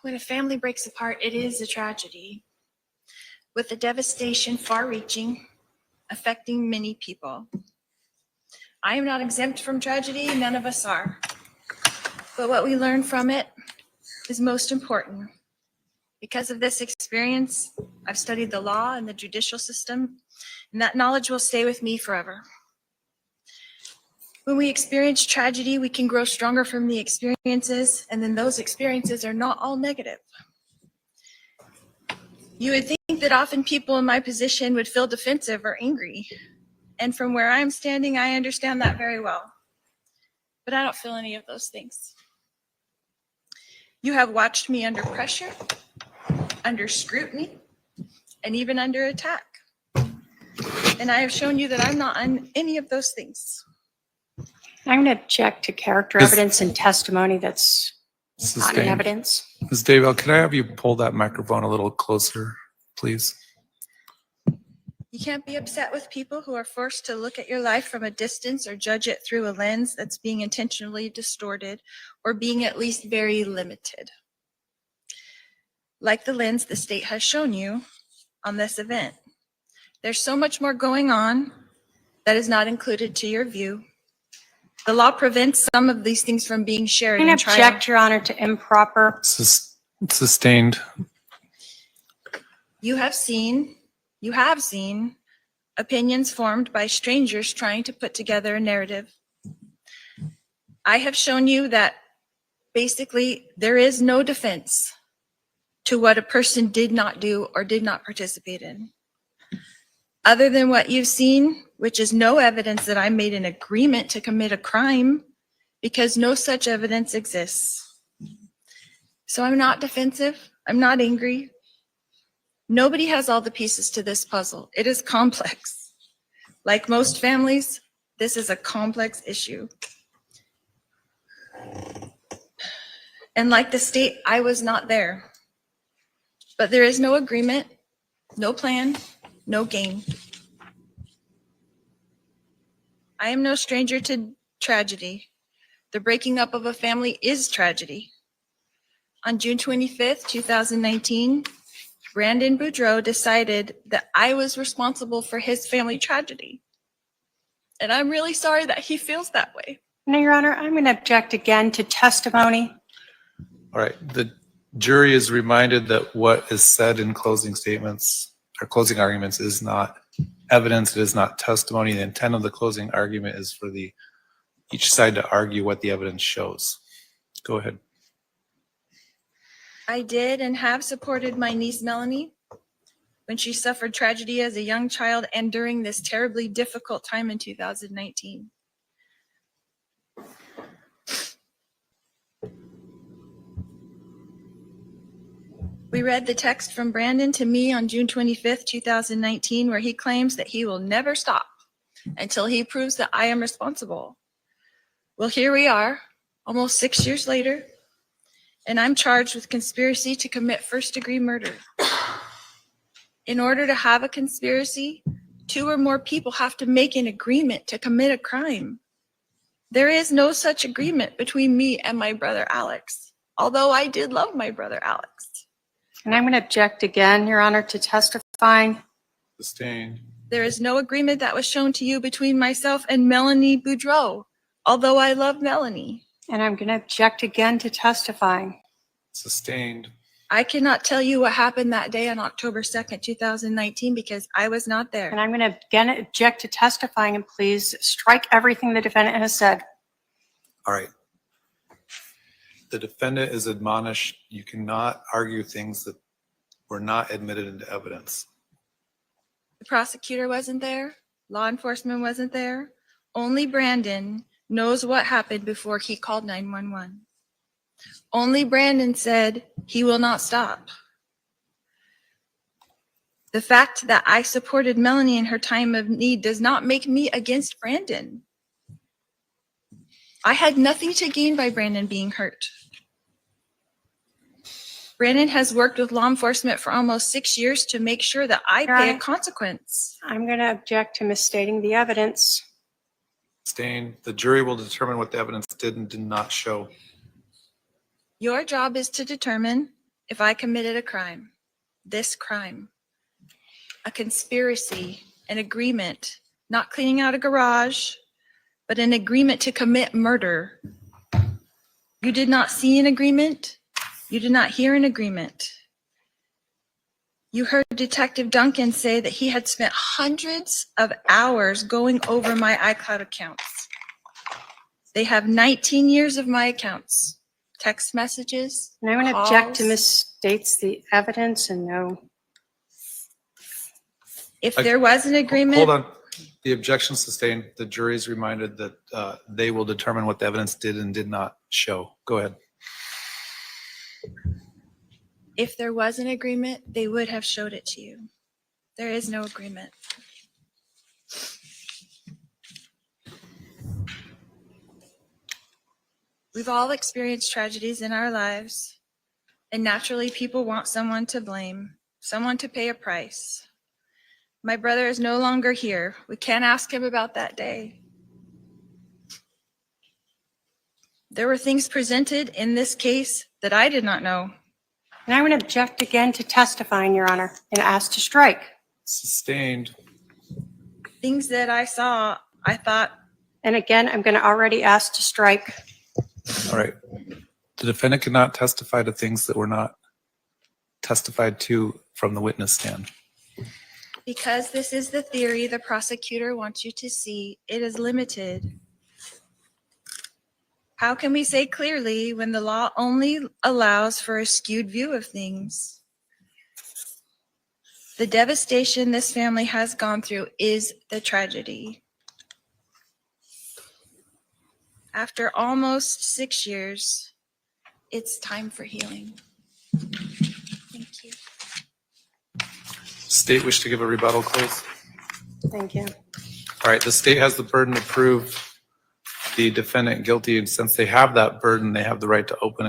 When a family breaks apart, it is a tragedy, with the devastation far-reaching, affecting many people. I am not exempt from tragedy, none of us are. But what we learn from it is most important. Because of this experience, I've studied the law and the judicial system, and that knowledge will stay with me forever. When we experience tragedy, we can grow stronger from the experiences, and then those experiences are not all negative. You would think that often people in my position would feel defensive or angry. And from where I'm standing, I understand that very well. But I don't feel any of those things. You have watched me under pressure, under scrutiny, and even under attack. And I have shown you that I'm not on any of those things. I'm going to object to character evidence and testimony that's not in evidence. Ms. Daybell, could I have you pull that microphone a little closer, please? You can't be upset with people who are forced to look at your life from a distance or judge it through a lens that's being intentionally distorted or being at least very limited. Like the lens the state has shown you on this event. There's so much more going on that is not included to your view. The law prevents some of these things from being shared. I'm going to object, Your Honor, to improper. Sustained. You have seen opinions formed by strangers trying to put together a narrative. I have shown you that basically there is no defense to what a person did not do or did not participate in. Other than what you've seen, which is no evidence that I made an agreement to commit a crime, because no such evidence exists. So I'm not defensive. I'm not angry. Nobody has all the pieces to this puzzle. It is complex. Like most families, this is a complex issue. And like the state, I was not there. But there is no agreement, no plan, no game. I am no stranger to tragedy. The breaking up of a family is tragedy. On June 25th, 2019, Brandon Boudreau decided that I was responsible for his family tragedy. And I'm really sorry that he feels that way. No, Your Honor, I'm going to object again to testimony. All right. The jury is reminded that what is said in closing statements or closing arguments is not evidence. It is not testimony. The intent of the closing argument is for each side to argue what the evidence shows. Go ahead. I did and have supported my niece Melanie when she suffered tragedy as a young child and during this terribly difficult time in 2019. We read the text from Brandon to me on June 25th, 2019, where he claims that he will never stop until he proves that I am responsible. Well, here we are, almost 6 years later, and I'm charged with conspiracy to commit first-degree murder. In order to have a conspiracy, 2 or more people have to make an agreement to commit a crime. There is no such agreement between me and my brother Alex, although I did love my brother Alex. And I'm going to object again, Your Honor, to testifying. Sustained. There is no agreement that was shown to you between myself and Melanie Boudreau, although I love Melanie. And I'm going to object again to testifying. Sustained. I cannot tell you what happened that day on October 2nd, 2019, because I was not there. And I'm going to again object to testifying, and please strike everything the defendant has said. All right. The defendant is admonished. You cannot argue things that were not admitted into evidence. The prosecutor wasn't there. Law enforcement wasn't there. Only Brandon knows what happened before he called 911. Only Brandon said he will not stop. The fact that I supported Melanie in her time of need does not make me against Brandon. I had nothing to gain by Brandon being hurt. Brandon has worked with law enforcement for almost 6 years to make sure that I pay a consequence. I'm going to object to misstating the evidence. Sustained. The jury will determine what the evidence did and did not show. Your job is to determine if I committed a crime, this crime, a conspiracy, an agreement, not cleaning out a garage, but an agreement to commit murder. You did not see an agreement. You did not hear an agreement. You heard Detective Duncan say that he had spent hundreds of hours going over my iCloud accounts. They have 19 years of my accounts, text messages. And I'm going to object to calls. misstates the evidence and no. If there was an agreement. Hold on. The objection sustained. The jury is reminded that they will determine what the evidence did and did not show. Go ahead. If there was an agreement, they would have showed it to you. There is no agreement. We've all experienced tragedies in our lives, and naturally people want someone to blame, someone to pay a price. My brother is no longer here. We can't ask him about that day. There were things presented in this case that I did not know. And I'm going to object again to testifying, Your Honor, and ask to strike. Sustained. Things that I saw, I thought, And again, I'm going to already ask to strike. All right. The defendant cannot testify to things that were not testified to from the witness stand. because this is the theory the prosecutor wants you to see, it is limited. How can we say clearly when the law only allows for a skewed view of things? The devastation this family has gone through is the tragedy. After almost 6 years, it's time for healing. Thank you. State wish to give a rebuttal, please. Thank you. All right, the state has the burden to prove the defendant guilty, and since they have that burden, they have the right to open and